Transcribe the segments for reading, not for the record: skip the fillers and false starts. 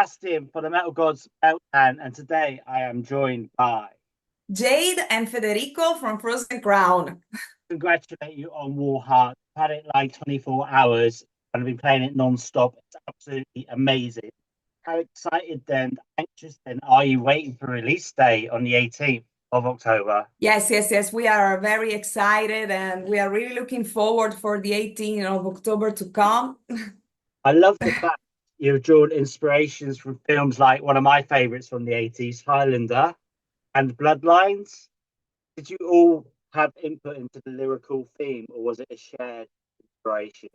casting for the Metal Gods Meltdown, and today I am joined by Jade and Federico from Frozen Crown. congratulate you on Warheart. I've had it like 24 hours and I've been playing it non-stop. It's absolutely amazing. How excited then, anxious then are you waiting for release day on the 18th of October? Yes, yes, yes. We are very excited and we are really looking forward for the 18th of October to come. I love the fact you've drawn inspirations from films like one of my favorites from the 80s, Highlander and Bloodlines. Did you all have input into the lyrical theme, or was it a shared inspiration?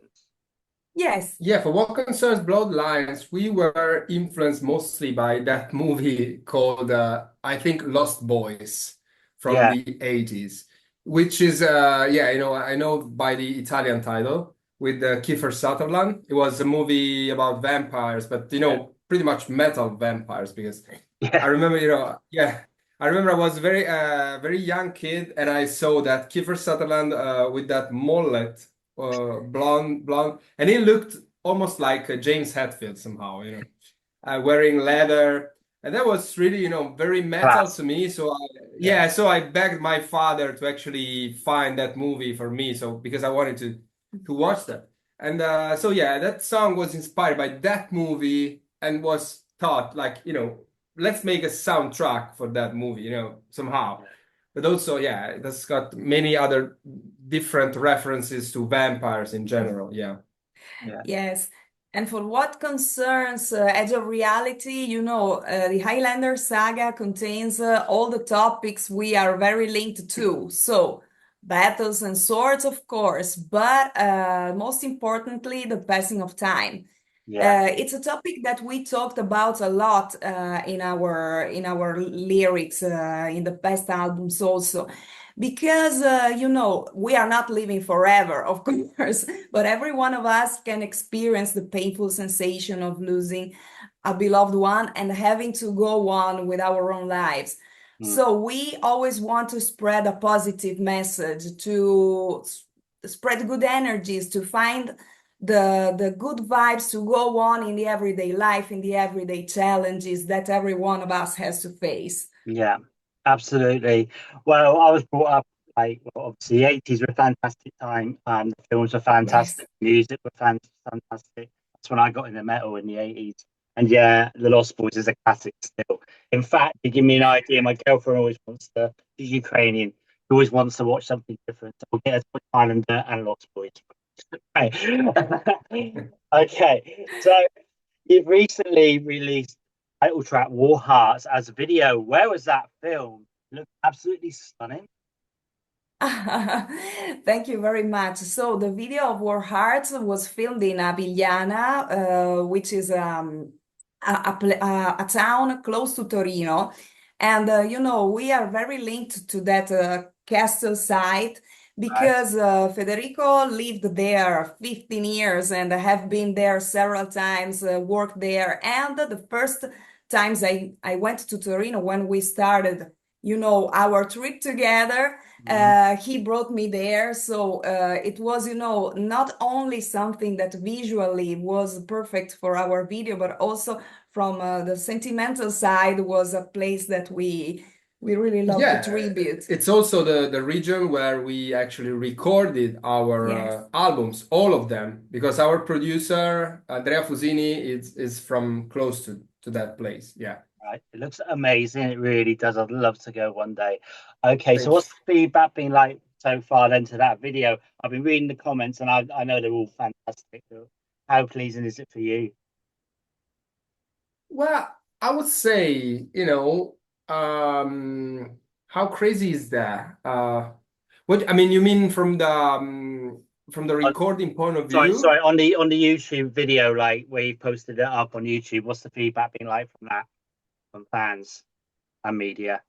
Yes, Yeah, for what concerns Bloodlines, we were influenced mostly by that movie called, I think, Lost Boys from Yeah, the 80s, which is, I know by the Italian title with Kiefer Sutherland. It was a movie about vampires, but, yeah, pretty much metal vampires because I yeah. remember, I remember I was a very young kid and I saw that Kiefer Sutherland with that mullet blonde, and he looked almost like James Hetfield somehow, wearing leather, and that was really, very metal Class. to me. Yeah, So I begged my father to actually find that movie for me, so because I wanted to watch that, and so yeah, that song was inspired by that movie and was thought like, let's make a soundtrack for that movie, somehow. But also, yeah, that's got many other different references to vampires in general. Yeah. yeah, yes. And for what concerns Edge of Reality, the Highlander saga contains all the topics we are very linked to. So, battles and swords, of course, but most importantly, the passing of time. yeah, It's a topic that we talked about a lot in our lyrics in the past albums also, because we are not living forever, of course, but every one of us can experience the painful sensation of losing a beloved one and having to go on with our own lives. mm, So we always want to spread a positive message, to spread good energies, to find the good vibes to go on in the everyday life, in the everyday challenges that every one of us has to face. yeah. Absolutely. Well, I was brought up like well, obviously the 80s were a fantastic time. The films were Yes. fantastic, music were fantastic. That's when I got into metal in the 80s. And yeah, The Lost Boys is a classic still. In fact, to give me an idea, my girlfriend always wants to, she's Ukrainian, she always wants to watch something different. So we'll get her to watch Islander and Lost Boys. Right. Okay, so you've recently released title track Warhearts as a video. Where was that filmed? It looked absolutely stunning. Thank you very much. So the video of Warheart was filmed in Avigliana, which is a town close to Torino. And, we are very linked to that castle site Right. because Federico lived there 15 years and have been there several times, worked there. And the first times I went to Torino when we started, our trip together, Mhm. he brought me there. So it was, not only something that visually was perfect for our video, but also from the sentimental side was a place that we really love to Yeah, tribute. it's also the region where we actually recorded our Yes. albums, all of them, because our producer, Andrea Fusini, is from close to that place. Yeah. Right. It looks amazing. It really does. I'd love to go one day. Okay, so Thank you. what's the feedback been like so far then to that video? I've been reading the comments and I know they're all fantastic. How pleasing is it for you? Well, I would say, how crazy is that? What I mean, you mean from the On, recording point of sorry, view? on the YouTube video, like where you posted it up on YouTube, what's the feedback been like from that, from fans and media?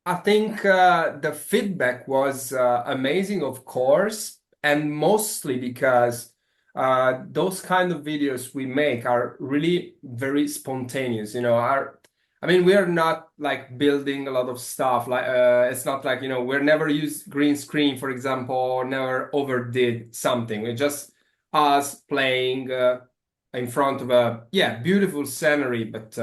I think the feedback was amazing, of course, and mostly because those kind of videos we make are really very spontaneous. I mean, we are not like building a lot of stuff. Like it's not like we're never used green screen, for example, or never overdid something. It's just us playing. in front of a beautiful scenery, but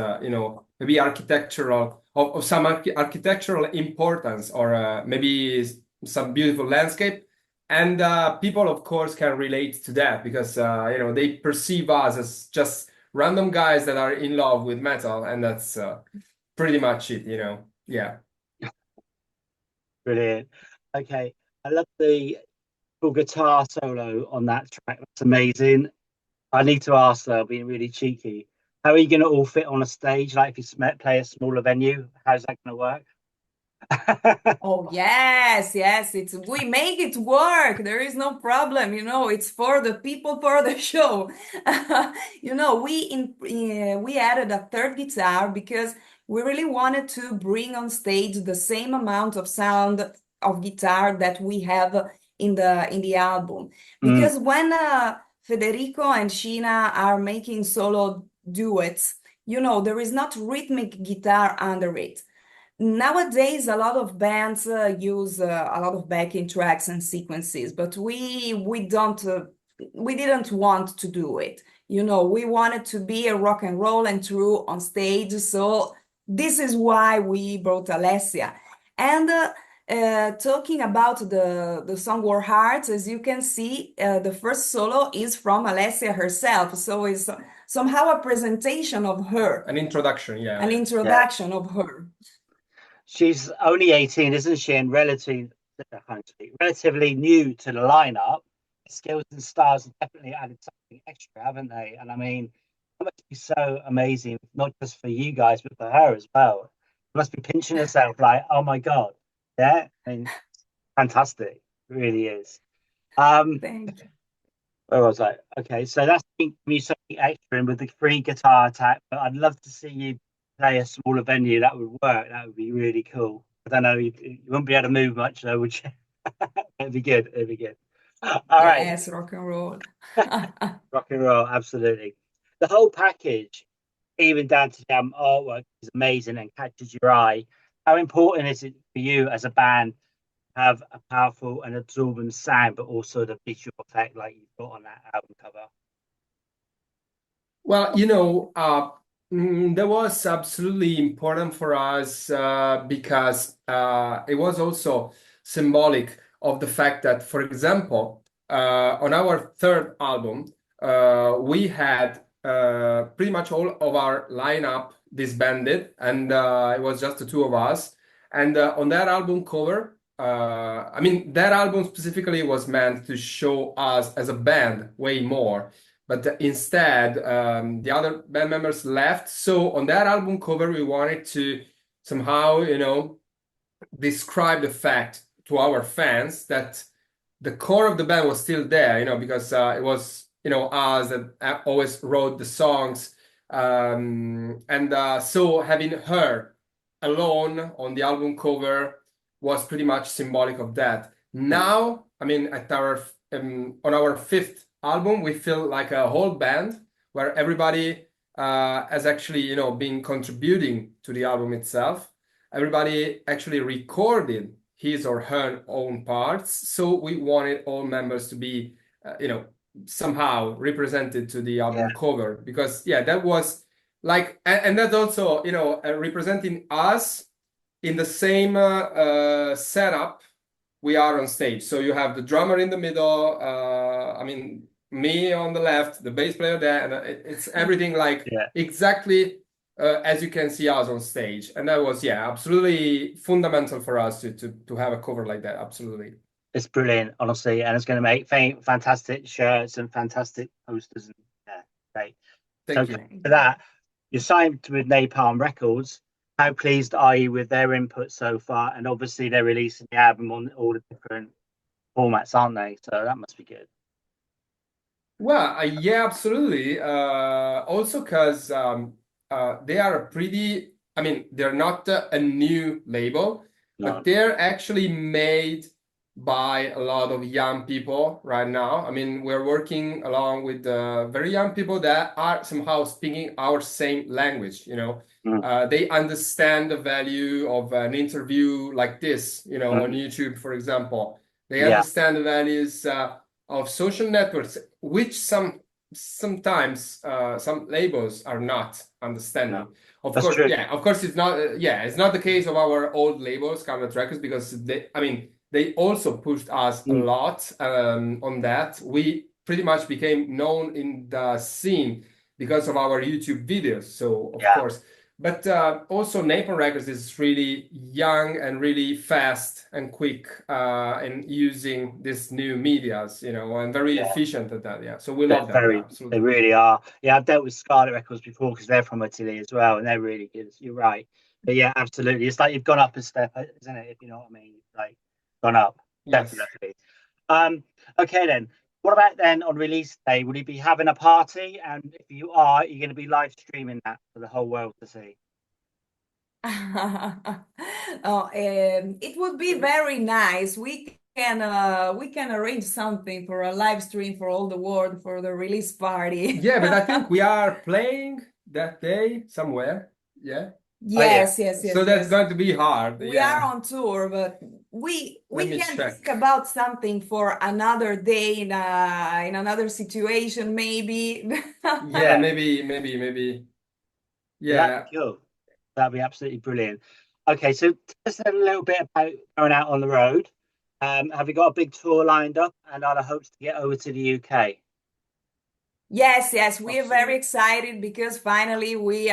maybe architectural of some architectural importance, or maybe some beautiful landscape. And people, of course, can relate to that because they perceive us as just random guys that are in love with metal, and that's pretty much it, Yeah. Brilliant. Okay, I love the full guitar solo on that track. That's amazing. I need to ask though, being really cheeky, how are you going to all fit on a stage? Like if you play a smaller venue, how's that going to work? Oh yes, yes, we make it work. There is no problem, it's for the people, for the show. We added a third guitar because we really wanted to bring on stage the same amount of sound of guitar that we have in the album. Because when Federico and Sheena are making solo duets, there is not rhythmic guitar under it. Nowadays, a lot of bands use a lot of backing tracks and sequences, but we didn't want to do it. We wanted to be a rock and roll and true on stage, so this is why we brought Alessia. And talking about the song Warheart, as you can see, the first solo is from Alessia herself, so it's somehow a presentation of her, An introduction, yeah. an introduction of her. She's only 18, isn't she? And relatively new to the lineup. Skills and stars have definitely added something extra, haven't they? And I mean, it must be so amazing, not just for you guys, but for her as well. She must be pinching herself like, oh my God. Yeah, I mean, fantastic. It really is. Thank you. Where was I? Okay, so that's me something extra in with the free guitar attack, but I'd love to see you play a smaller venue. That would work. That would be really cool. I don't know, you wouldn't be able to move much though, would you? It'd be good. It'd be good. All right. Yes, rock and roll. Rock and roll, absolutely. The whole package, even down to the artwork, is amazing and catches your eye. How important is it for you as a band to have a powerful and absorbing sound, but also the visual effect like you've got on that album cover? Well, that was absolutely important for us because it was also symbolic of the fact that, for example, on our third album, we had pretty much all of our lineup disbanded, and it was just the two of us. And on that album cover, that album specifically was meant to show us as a band way more. But instead, the other band members left. So on that album cover, we wanted to somehow, describe the fact to our fans that the core of the band was still there, because it was, us that always wrote the songs. So having her alone on the album cover was pretty much symbolic of that. Now, at on our fifth album, we feel like a whole band where everybody has actually, been contributing to the album itself. Everybody actually recorded his or her own parts. So we wanted all members to be, somehow represented to the album cover, because that was like, and that's also, representing us in the same setup we are on stage. So you have the drummer in the middle, me on the left, the bass player there, and it's everything like exactly as you can see us on stage. And that was absolutely fundamental for us to have a cover like that. Absolutely. It's brilliant, honestly, and it's going to make fantastic shirts and fantastic posters. And great. Thank you. For that, you're signed with Napalm Records. How pleased are you with their input so far? And obviously, they're releasing the album on all the different formats, aren't they? So that must be good. Well, absolutely. Also, because they are they're not a new label, but they're actually made by a lot of young people right now. We're working along with very young people that are somehow speaking our same language, They understand the value of an interview like this, on YouTube, for example. They understand the values of social networks, which some sometimes some labels are not understanding. No, Of that's course, true. yeah, of course it's not it's not the case of our old labels, Scarlet Records, because they also pushed us a lot on that. We pretty much became known in the scene because of our YouTube videos. So of course, but also Napalm Records is really young and really fast and quick in using these new medias, and very efficient at that. Yeah, so we love that. Yeah, absolutely. They really are. Yeah, I've dealt with Scarlet Records before because they're from Italy as well, and they're really good. You're right. But yeah, absolutely. It's like you've gone up a step, isn't it? If you know what I mean. Like gone up. Yes. Definitely. Okay then. What about then on release day? Will you be having a party? And if you are you going to be live streaming that for the whole world to see? It would be very nice. We can arrange something for a live stream for all the world for the release party. Yeah, but I think we are playing that day somewhere. Yeah. Yes. So that's going to be hard. We are on tour, but we Let me can check. think about something for another day in another situation, maybe. Yeah, maybe. Yeah. That'd be cool. That'd be absolutely brilliant. Okay, so tell us a little bit about going out on the road. Have you got a big tour lined up, and are the hopes to get over to the UK? Yes, we are very excited because finally we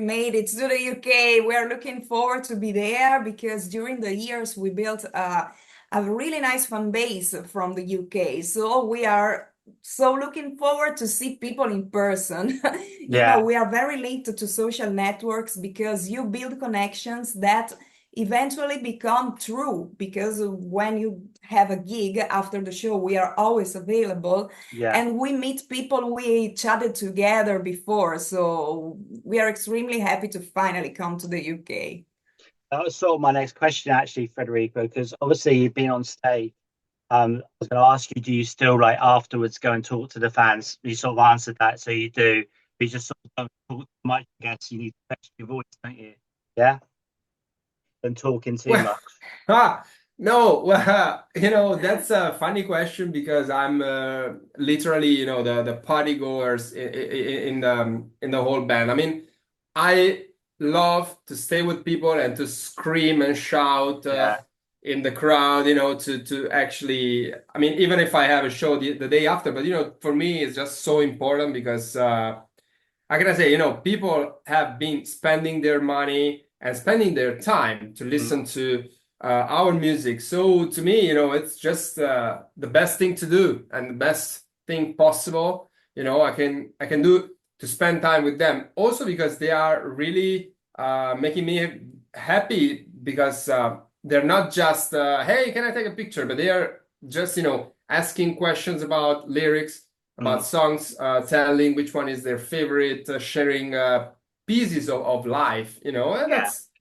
made it to the UK. We are looking forward to be there because during the years we built a really nice fan base from the UK. So we are so looking forward to see people in person. We are very linked to social networks because you build connections that eventually become true because when you have a gig after the show, we are always available and we meet people we chatted together before. So we are extremely happy to finally come to the UK. That was sort of my next question, actually, Federico, because obviously you've been on stage. I was going to ask you, do you still like afterwards go and talk to the fans? You sort of answered that, so you do. But you just sort of don't talk too much. I guess you need to fetch your voice, don't you? Yeah. Than talking too much. No, well, that's a funny question because I'm literally, the party goers in the whole band. I mean, I love to stay with people and to scream and shout in the crowd, to actually, I mean, even if I have a show the day after, but for me, it's just so important because how can I say, people have been spending their money and spending their time to listen to our music. So to me, it's just the best thing to do and the best thing possible. I can do to spend time with them. Also because they are really making me happy because they're not just hey, can I take a picture? But they are just asking questions about lyrics, about songs, telling which one is their favorite, sharing pieces of life, and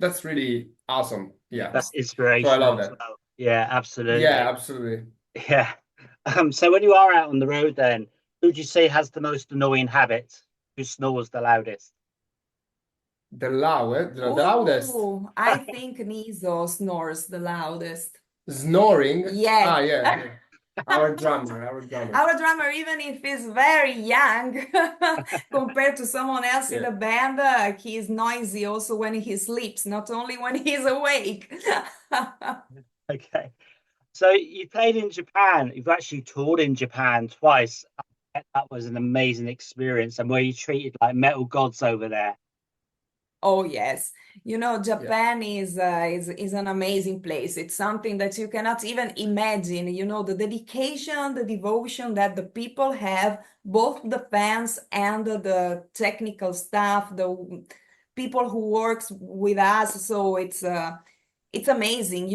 that's really awesome. Yeah, that's inspirational. So I love that. Well. Yeah, absolutely. Yeah, absolutely. Yeah. So when you are out on the road, then who would you say has the most annoying habit? Who snores the loudest? The loudest. I think Niso snores the loudest. Snoring? Yes. Yeah. Our drummer. Our drummer, even if he's very young compared to someone else in the band, he's noisy also when he sleeps, not only when he's awake. Okay. So you played in Japan. You've actually toured in Japan twice. That was an amazing experience. And were you treated like metal gods over there? Oh yes, Japan is an amazing place. It's something that you cannot even imagine. The dedication, the devotion that the people have, both the fans and the technical staff, the people who works with us. So it's amazing.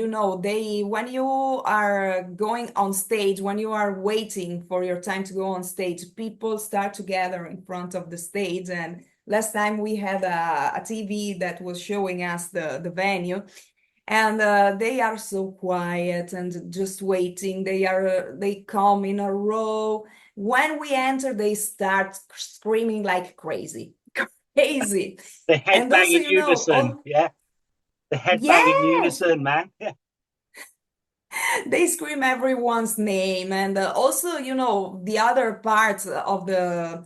When you are going on stage, when you are waiting for your time to go on stage, people start to gather in front of the stage. And last time we had a TV that was showing us the venue, and they are so quiet and just waiting. They come in a row. When we enter, they start screaming like crazy. They headbang in unison. The headbang in unison, man. They scream everyone's name, and also, the other parts of the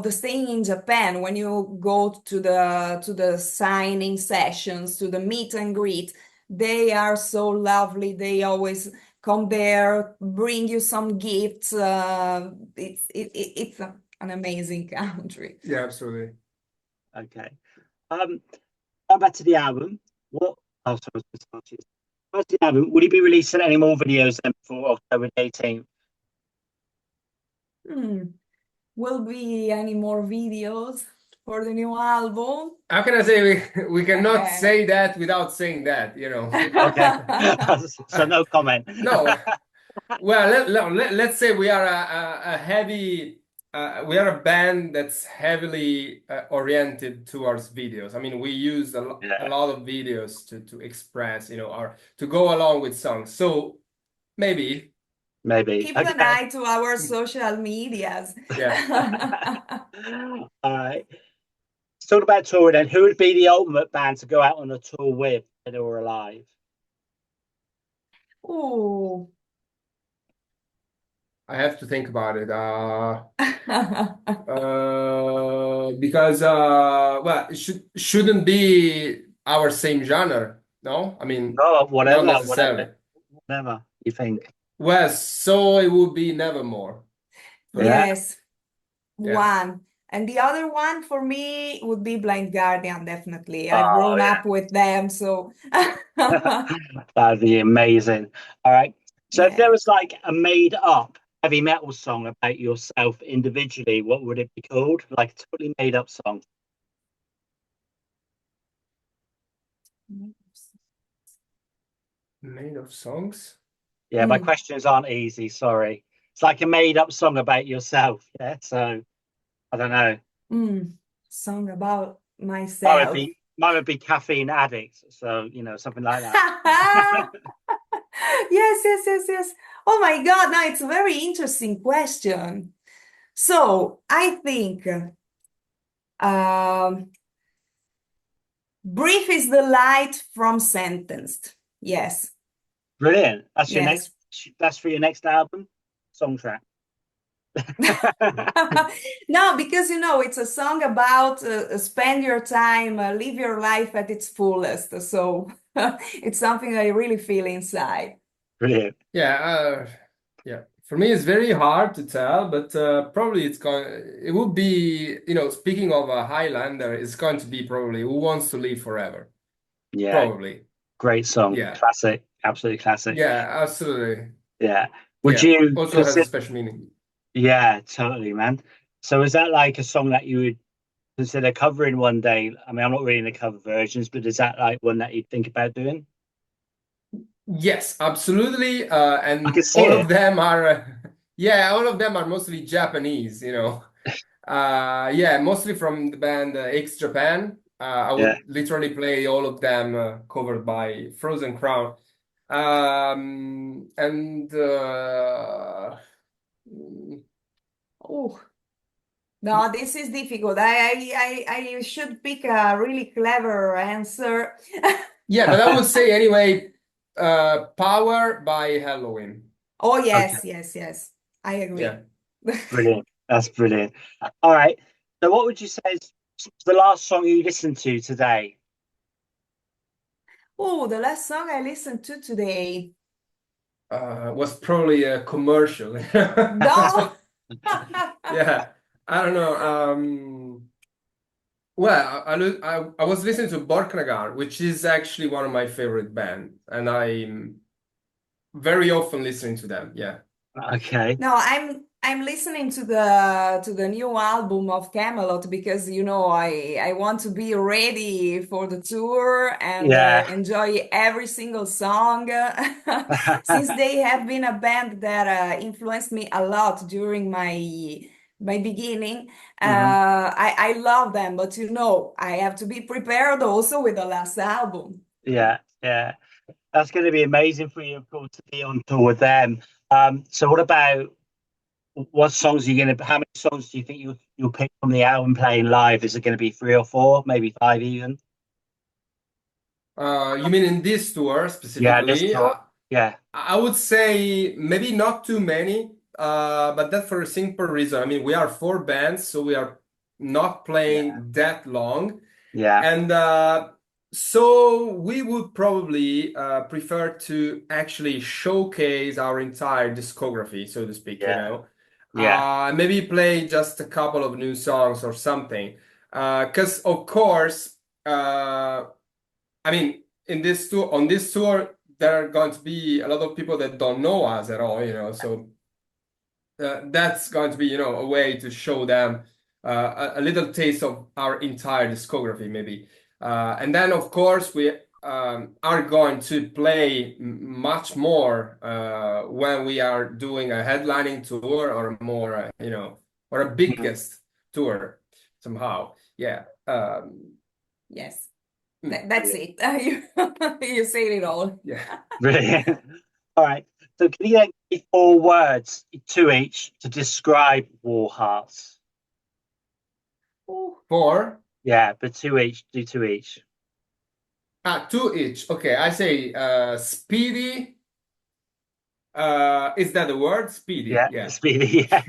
staying in Japan, when you go to the signing sessions, to the meet and greet, they are so lovely. They always come there, bring you some gifts. It's an amazing country. Yeah, absolutely. Okay. Going back to the album, what? Oh, sorry, I was gonna ask you. What's the album? Will you be releasing any more videos then before October 18th? Hmm. Will be any more videos for the new album? How can I say we cannot Okay. say that without saying that, you know? Okay. So no comment. No. Well, let's say we are a heavy, we are a band that's heavily oriented towards videos. I mean, we use a Yeah, lot of videos to express, or to go along with songs. So maybe, maybe. Keep Okay. an eye to our social medias. yeah. All right. Let's talk about touring then. Who would be the ultimate band to go out on a tour with, dead or alive? Ooh. I have to think about it. Because well, it shouldn't be our same genre, no? I mean, No, not whatever necessarily. you think. Well, so it would be Nevermore for me. Yeah. Yes, Yeah. one. And the other one for me would be Blind Guardian, definitely. I've Oh, grown yeah. up with them, so That'd be amazing. All right. So if yeah. there was like a made up heavy metal song about yourself individually, what would it be called? Like a totally made up song. Made of songs? Yeah, my Mm, questions aren't easy, sorry. It's like a made up song about yourself. Yeah. So I don't know. Song about Mine would myself. be mine would be caffeine addict. So, something like that. Yes, yes, yes, yes. Oh my God, now it's a very interesting question. So I think um, brief is the light from sentenced. Yes, Brilliant. yes. That's for your next album, song track. No, because it's a song about spend your time, live your life at its fullest. So it's something I really feel inside. Brilliant. Yeah, yeah. For me, it's very hard to tell, but probably it would be, speaking of a Highlander, it's going to be probably Who Wants to Live Forever? Yeah, Probably. great song. Yeah. Classic. Absolutely classic. Yeah, absolutely. Yeah. Would Yeah. you Also has a consider? special meaning. Yeah, totally, man. So is that like a song that you would consider covering one day? I mean, I'm not really into cover versions, but is that like one that you'd think about doing? Yes, absolutely. I And can see all it. of them are, yeah, all of them are mostly Japanese, Yeah, mostly from the band X Japan. I Yeah. would literally play all of them covered by Frozen Crown. And Oh, no, this is difficult. I should pick a really clever answer. yeah, but I would say anyway, Power by Halloween. Oh, Okay. yes, yes, yes. I agree. Yeah. Brilliant. That's brilliant. All right. So what would you say is the last song you listened to today? Oh, the last song I listened to today. Was probably a commercial. No. Yeah, I don't know. Well, I was listening to Borknagar, which is actually one of my favorite bands, and I'm very often listening to them. Yeah. Okay. No, I'm listening to the new album of Camelot because I want to be ready for the tour and Yeah. enjoy every single song since they have been a band that influenced me a lot during my beginning. Mhm. I love them, but I have to be prepared also with the last album. Yeah. Yeah. That's going to be amazing for you, of course, to be on tour with them. So what songs are you going to? How many songs do you think you'll pick from the album playing live? Is it going to be 3 or 4, maybe 5 even? You mean in this tour Yeah, this specifically? tour. Yeah, I would say maybe not too many, but that for a simple reason. I mean, we are four bands, so we are not playing that long. yeah, And so we would probably prefer to actually showcase our entire discography, so to speak, you yeah, know. yeah, Maybe play just a couple of new songs or something. Because of course, I mean, in this tour, on this tour, there are going to be a lot of people that don't know us at all, you know. So that's going to be, you know, a way to show them a little taste of our entire discography, maybe. And then, of course, we are going to play much more when we are doing a headlining tour or a more, you know, or a Mhm. biggest tour somehow. Yeah. Yes, Mm. that's it. You said it all. Yeah. Brilliant. All right. So can you then give me 4 words to each to describe Warhearts? Ooh. Four. Yeah, but two each. Do two each. Two each. Okay, I say speedy. Is that the word? Speedy, Yeah, yeah. speedy. Yeah,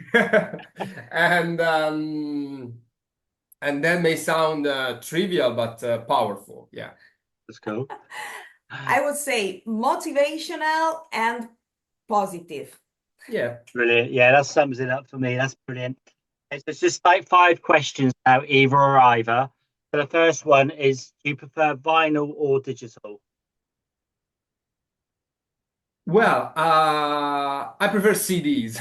And that may sound trivial, but powerful. Yeah. that's cool. I would say motivational and positive. Yeah. Brilliant. Yeah, that sums it up for me. That's brilliant. It's just like 5 questions now, either or either. So the first one is, do you prefer vinyl or digital? Well, I prefer CDs.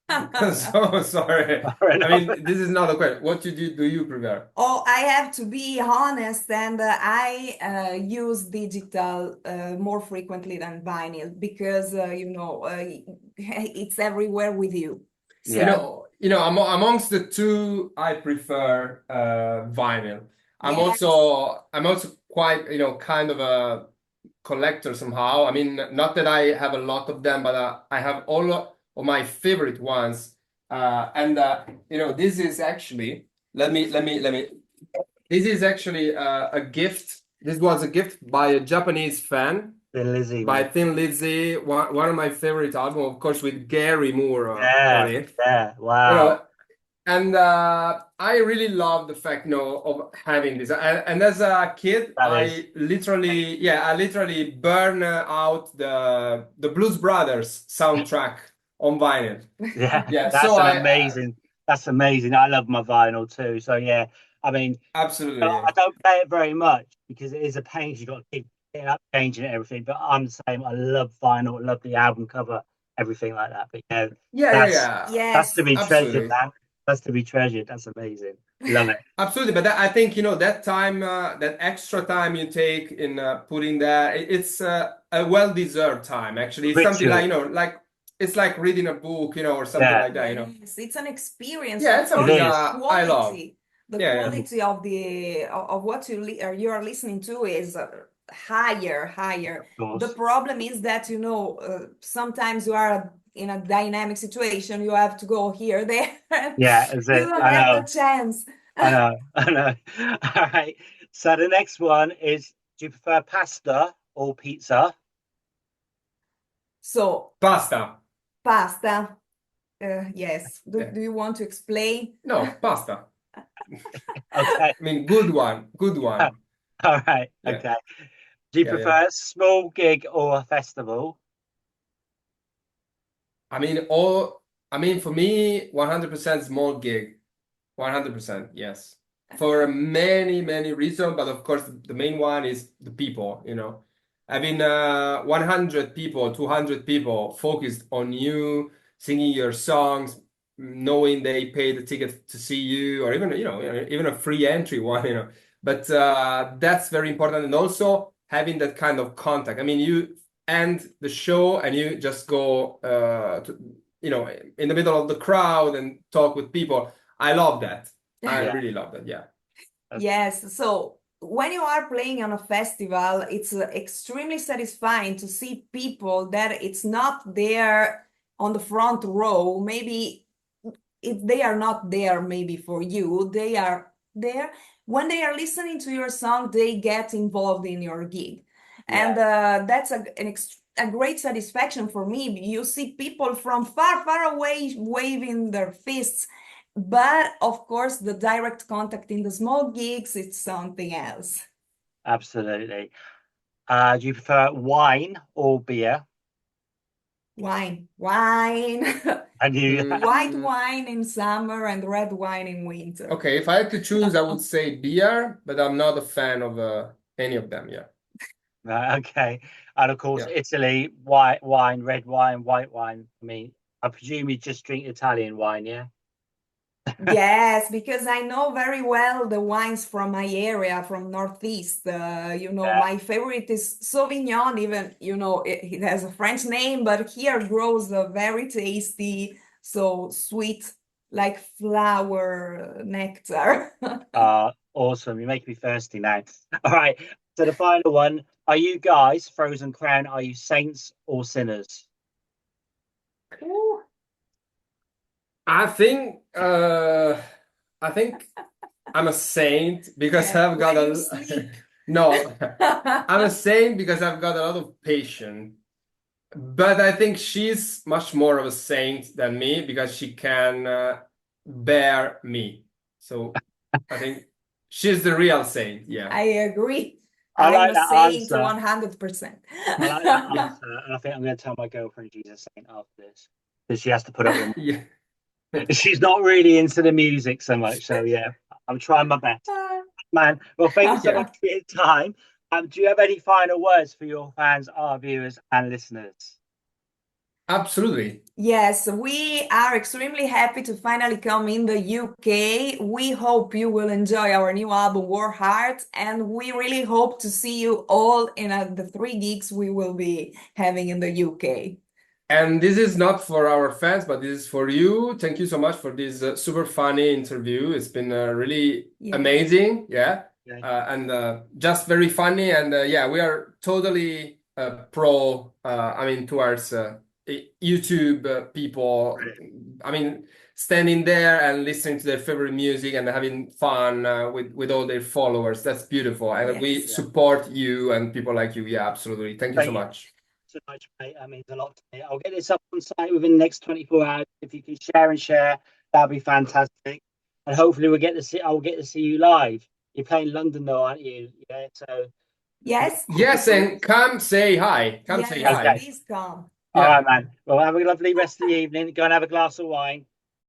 So sorry. Fair I enough. mean, this is not a question. What do you prefer? Oh, I have to be honest, and I use digital more frequently than vinyl because it's everywhere with you. Yeah, Amongst the two, I prefer vinyl. Yes. I'm also quite, kind of a collector somehow. I mean, not that I have a lot of them, but I have all of my favorite ones. And this is actually, let me. This is actually a gift. This was a gift by a Japanese fan, the Lizzie by one. Thin Lizzy, one of my favorite albums, of course, with Gary Moore on Yeah, it. yeah. You Wow. know, and I really love the fact, of having this. And as a kid, That is. I literally burn out the Blues Brothers soundtrack on vinyl. Yeah, Yeah, that's so an amazing. That's amazing. I love my vinyl too. So yeah, I mean, absolutely, I don't play it very much because it is a pain. You got to keep getting up, changing it, and everything. But I'm the same. I love vinyl. Love the album cover, everything like that. But that's that's to Yes. be treasured, absolutely. man. That's to be treasured. That's amazing. Love it. Absolutely, but I think that time, that extra time you take in putting that, it's a well-deserved time. Actually, it's something like Ritual. like it's like reading a book, or something Yeah, like that. Yes, it's an experience. Yeah, Of it's it course, something the is. I love. quality, the Yeah, yeah, quality of what you are listening to is higher. Of The course. problem is that sometimes you are in a dynamic situation. You have to go here, there. Yeah, is You it? don't I have the know. chance. I know. I know. All right. So the next one is: do you prefer pasta or pizza? So pasta. pasta. Yes. Do, Yeah. do you want to explain? No, pasta. Okay. I mean, good one, good one. All right. Yeah, Okay. Do you yeah. prefer a small gig or a festival? I mean, for me, 100% small gig. 100%, yes. For many, many reasons, but of course, the main one is the people. I mean, 100 people, 200 people focused on you, singing your songs, knowing they pay the ticket to see you, or even a free entry one. But that's very important. And also having that kind of contact. I mean, you end the show and you just go, in the middle of the crowd and talk with people. I love that. I Yeah. really love that. Yeah. Yes, so when you are playing on a festival, it's extremely satisfying to see people that it's not there on the front row. Maybe if they are not there, maybe for you, they are there. When they are listening to your song, they get involved in your gig. And that's a great satisfaction for me. You see people from far, far away waving their fists, but of course, the direct contact in the small gigs, it's something else. Absolutely. Do you prefer wine or beer? Wine. And you, White wine in summer and red wine in winter. Okay, if I had to choose, I would say beer, but I'm not a fan of any of them. Yeah. right, okay. And of course, Yeah. Italy, white wine, red wine, white wine. I mean, I presume you just drink Italian wine, yeah? Yes, because I know very well the wines from my area, from Northeast. Yeah. My favorite is Sauvignon, even, it has a French name, but here grows a very tasty, so sweet, like flower nectar. Awesome. You make me thirsty now. All right. So the final one. Are you guys, Frozen Crown, are you saints or sinners? Ooh. I think I'm a saint because Yeah, I've got when you a sleep. no, I'm a saint because I've got a lot of patience. But I think she's much more of a saint than me because she can bear me. So I think she's the real saint. Yeah. I agree. I I'm like a that saint answer. 100%. I like that answer. And I think I'm going to tell my girlfriend she's a saint after this because she has to put up with Yeah. me. She's not really into the music so much. So, yeah, I'm trying my best. Man, well, thank you so Yeah. much for your time. Do you have any final words for your fans, our viewers, and listeners? Absolutely. Yes, we are extremely happy to finally come in the UK. We hope you will enjoy our new album, Warheart, and we really hope to see you all in the 3 gigs we will be having in the UK. And this is not for our fans, but this is for you. Thank you so much for this super funny interview. It's been really Yeah. amazing. Yeah. Yeah. And just very funny. And yeah, we are totally pro, towards YouTube people. I mean, standing there and listening to their favorite music and having fun with all their followers. That's beautiful. And we Yes. support you and people like you. Yeah, absolutely. Thank you so much. So much, mate. That means a lot to me. I'll get this up on site within the next 24 hours. If you can share, that'd be fantastic. And hopefully I'll get to see you live. You're playing London though, aren't you? Yeah, so Yes. Yes, and come say hi. Come say Yes, hi. please come. all Yeah. right, man. Well, have a lovely rest of the evening. Go and have a glass of wine.